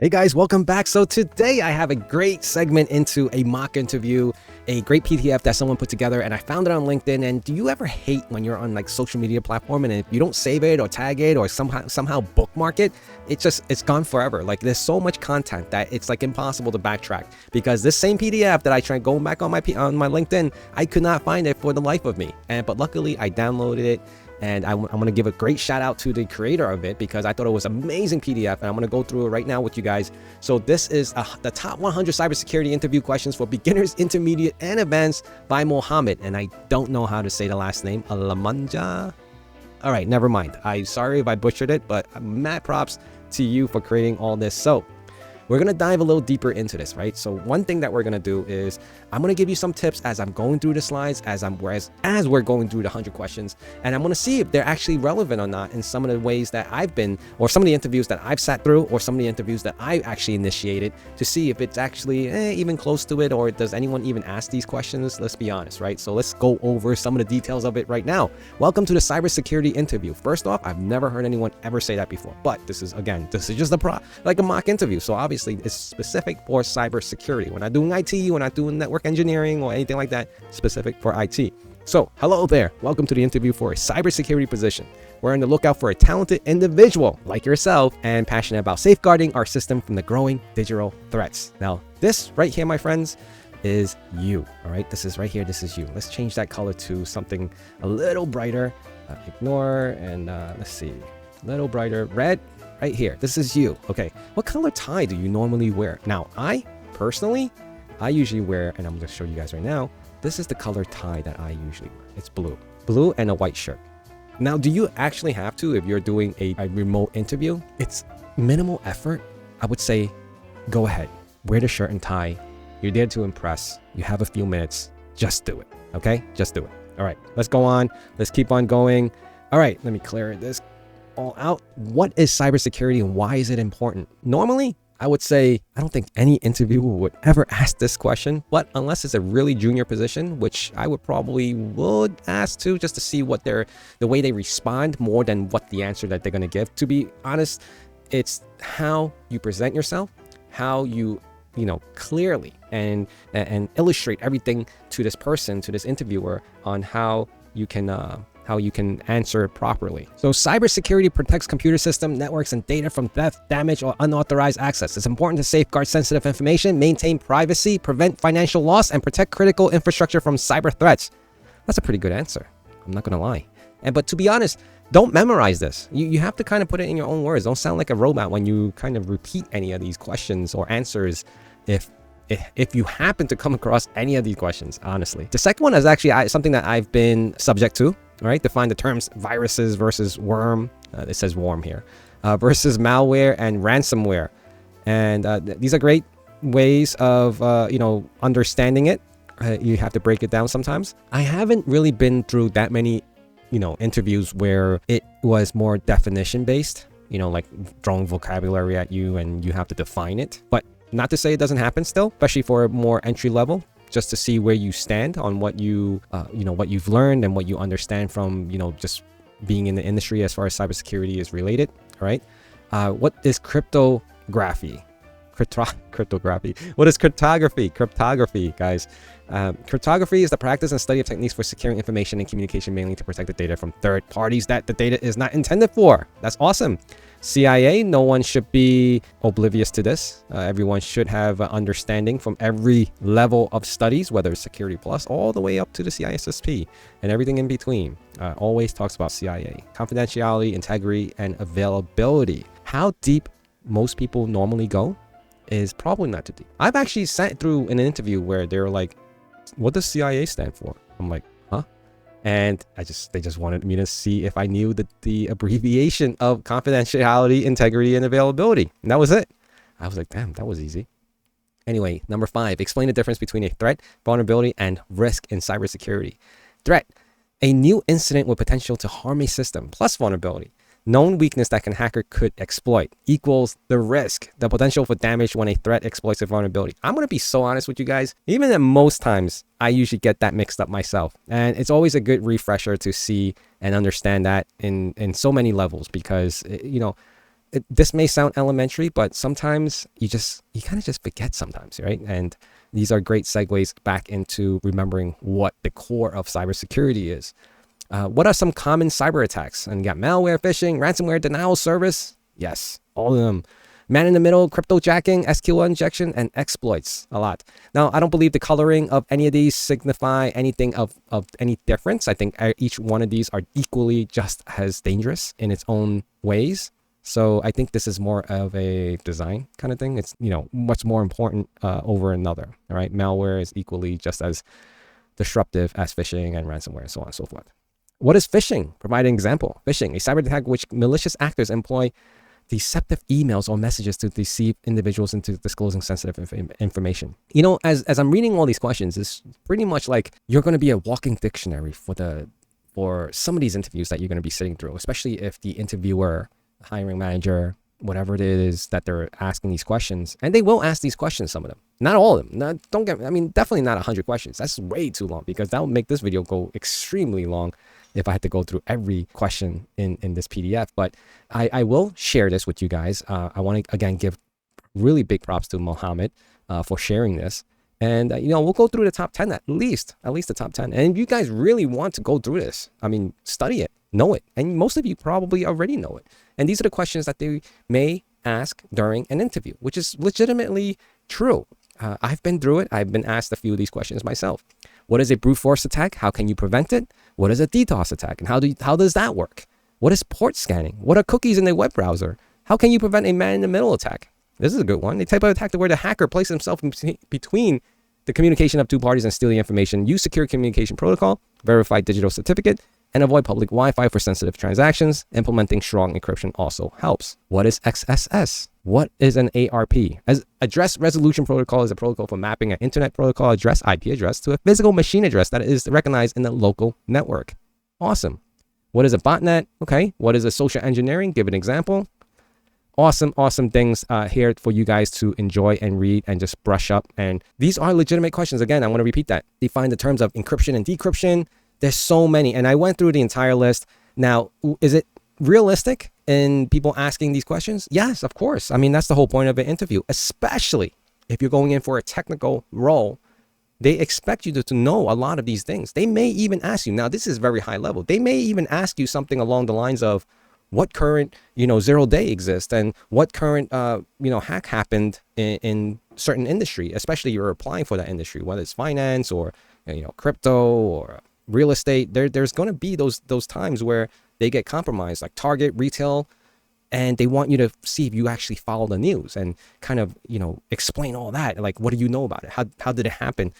Hey guys, welcome back. So today I have a great segment into a mock interview, a great PDF that someone put together, and I found it on LinkedIn. And do you ever hate when you're on like social media platform and if you don't save it or tag it or somehow bookmark it, it's gone forever. Like there's so much content that it's like impossible to backtrack because this same PDF that I tried going back on my LinkedIn, I could not find it for the life of me. But luckily I downloaded it. And I'm going to give a great shout out to the creator of it because I thought it was an amazing PDF. And I'm going to go through it right now with you guys. So this is the top 100 cybersecurity interview questions for beginners, intermediate, and advanced by Mohammed. And I don't know how to say the last name. Alamanja. All right, never mind. I'm sorry if I butchered it, but mad props to you for creating all this. So we're going to dive a little deeper into this, right? So one thing that we're going to do is I'm going to give you some tips as I'm going through the slides, as we're going through the 100 questions, and I'm going to see if they're actually relevant or not in some of the ways that I've been, or some of the interviews that I've sat through, or some of the interviews that I actually initiated to see if it's actually even close to it, or does anyone even ask these questions? Let's be honest, right? So let's go over some of the details of it right now. Welcome to the cybersecurity interview. First off, I've never heard anyone ever say that before, but this is just like a mock interview. So obviously it's specific for cybersecurity. We're not doing IT, we're not doing network engineering or anything like that, specific for IT. So hello there, welcome to the interview for a cybersecurity position. We're on the lookout for a talented individual like yourself and passionate about safeguarding our system from the growing digital threats. Now this right here, my friends, is you. All right, this is right here, this is you. Let's change that color to something a little brighter. Ignore and let's see, a little brighter, red. Right here, this is you. Okay, what color tie do you normally wear? Now, I usually wear, and I'm going to show you guys right now, this is the color tie that I usually wear. It's blue and a white shirt. Now, do you actually have to if you're doing a remote interview? It's minimal effort. I would say go ahead, wear the shirt and tie. You're there to impress. You have a few minutes. Just do it. Okay, just do it. All right, let's go on. Let's keep on going. All right, let me clear this all out. What is cybersecurity and why is it important? Normally, I would say I don't think any interviewer would ever ask this question, but unless it's a really junior position, which I would ask to just to see what the way they respond more than what the answer that they're going to give. To be honest, it's how you present yourself, how you clearly and illustrate everything to this person, to this interviewer, on how you can answer it properly. So cybersecurity protects computer system, networks, and data from theft, damage, or unauthorized access. It's important to safeguard sensitive information, maintain privacy, prevent financial loss, and protect critical infrastructure from cyber threats. That's a pretty good answer. I'm not gonna lie. But to be honest, don't memorize this. You have to kind of put it in your own words. Don't sound like a robot when you kind of repeat any of these questions or answers if you happen to come across any of these questions, honestly. The second one is actually something that I've been subject to. All right, define the terms viruses versus worm. It says worm here, versus malware and ransomware. And these are great ways of, understanding it. You have to break it down sometimes. I haven't really been through that many, interviews where it was more definition based, like throwing vocabulary at you and you have to define it. But not to say it doesn't happen still, especially for more entry level, just to see where you stand on what what you've learned and what you understand from, just being in the industry as far as cybersecurity is related. All right. What is cryptography? Cryptography. What is cryptography? Cryptography, guys. Cryptography is the practice and study of techniques for securing information and communication, mainly to protect the data from third parties that the data is not intended for. That's awesome. CIA, no one should be oblivious to this. Everyone should have understanding from every level of studies, whether it's Security Plus all the way up to the CISSP and everything in between. Always talks about CIA. Confidentiality, integrity, and availability. How deep most people normally go is probably not too deep. I've actually sat through an interview where they're like, what does CIA stand for? I'm like, huh? And they just wanted me to see if I knew the abbreviation of confidentiality, integrity, and availability. And that was it. I was like, damn, that was easy. Anyway, number 5, explain the difference between a threat, vulnerability, and risk in cybersecurity. Threat, a new incident with potential to harm a system, plus vulnerability. Known weakness that hacker could exploit equals the risk, the potential for damage when a threat exploits a vulnerability. I'm going to be so honest with you guys. Even at most times, I usually get that mixed up myself. And it's always a good refresher to see and understand that in so many levels because, this may sound elementary, but sometimes you kind of just forget sometimes, right? And these are great segues back into remembering what the core of cybersecurity is. What are some common cyber attacks? And you got malware, phishing, ransomware, denial of service. Yes, all of them. Man in the middle, cryptojacking, SQL injection, and exploits. A lot. Now, I don't believe the coloring of any of these signify anything of any difference. I think each one of these are equally just as dangerous in its own ways. So I think this is more of a design kind of thing. It's, what's more important over another. All right. Malware is equally just as disruptive as phishing and ransomware and so on and so forth. What is phishing? Provide an example. Phishing, a cyber attack which malicious actors employ deceptive emails or messages to deceive individuals into disclosing sensitive information. As I'm reading all these questions, it's pretty much like you're going to be a walking dictionary for some of these interviews that you're going to be sitting through, especially if the interviewer, hiring manager, whatever it is that they're asking these questions, and they will ask these questions, some of them, not all of them. Definitely not 100 questions. That's way too long, because that would make this video go extremely long if I had to go through every question in this PDF. But I will share this with you guys. I want to, again, give really big props to Mohammed for sharing this. And, we'll go through the top 10, at least the top 10. And if you guys really want to go through this, study it, know it. And most of you probably already know it. And these are the questions that they may ask during an interview, which is legitimately true. I've been through it. I've been asked a few of these questions myself. What is a brute force attack? How can you prevent it? What is a DDoS attack? And how does that work? What is port scanning? What are cookies in a web browser? How can you prevent a man-in-the-middle attack? This is a good one. The type of attack where the hacker places himself between the communication of two parties and steal the information. Use secure communication protocol, verify digital certificate, and avoid public Wi-Fi for sensitive transactions. Implementing strong encryption also helps. What is XSS? What is an ARP? As address resolution protocol is a protocol for mapping an internet protocol address, IP address, to a physical machine address that is recognized in the local network. Awesome. What is a botnet? Okay. What is a social engineering? Give an example. Awesome things here for you guys to enjoy and read and just brush up. And these are legitimate questions. Again, I want to repeat that. Define the terms of encryption and decryption. There's so many. And I went through the entire list. Now, is it realistic in people asking these questions? Yes, of course. That's the whole point of an interview, especially if you're going in for a technical role. They expect you to know a lot of these things. They may even ask you, now this is very high level. They may even ask you something along the lines of what current, 0-day exists and what current, hack happened in certain industry, especially you're applying for that industry, whether it's finance or, crypto or real estate. There's going to be those times where they get compromised, like Target, retail, and they want you to see if you actually follow the news and kind of, explain all that. Like, what do you know about it? How did it happen?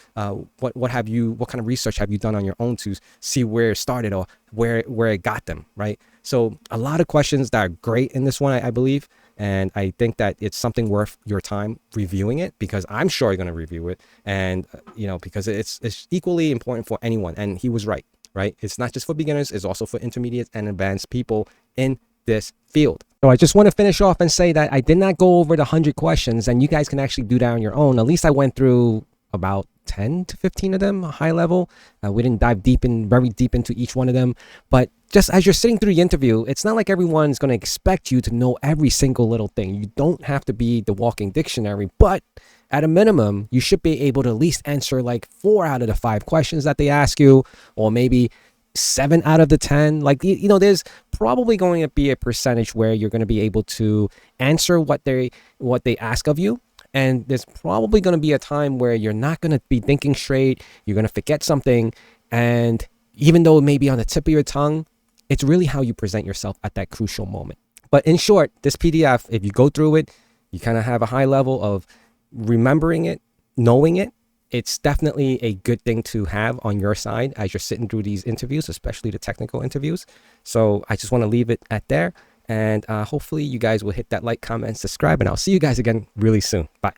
What kind of research have you done on your own to see where it started or where it got them, right? So a lot of questions that are great in this one, I believe. And I think that it's something worth your time reviewing it, because I'm sure you're going to review it. And, because it's equally important for anyone. And he was right? It's not just for beginners. It's also for intermediate and advanced people in this field. So I just want to finish off and say that I did not go over the 100 questions, and you guys can actually do that on your own. At least I went through about 10 to 15 of them, high level. We didn't dive very deep into each one of them, but just as you're sitting through the interview, it's not like everyone's going to expect you to know every single little thing. You don't have to be the walking dictionary, but at a minimum, you should be able to at least answer like 4 out of the 5 questions that they ask you, or maybe 7 out of the 10. Like, there's probably going to be a percentage where you're going to be able to answer what they ask of you. And there's probably going to be a time where you're not going to be thinking straight. You're going to forget something. And even though it may be on the tip of your tongue, it's really how you present yourself at that crucial moment. But in short, this PDF, if you go through it, you kind of have a high level of remembering it, knowing it. It's definitely a good thing to have on your side as you're sitting through these interviews, especially the technical interviews. So I just want to leave it at there. And hopefully you guys will hit that like, comment, subscribe, and I'll see you guys again really soon. Bye.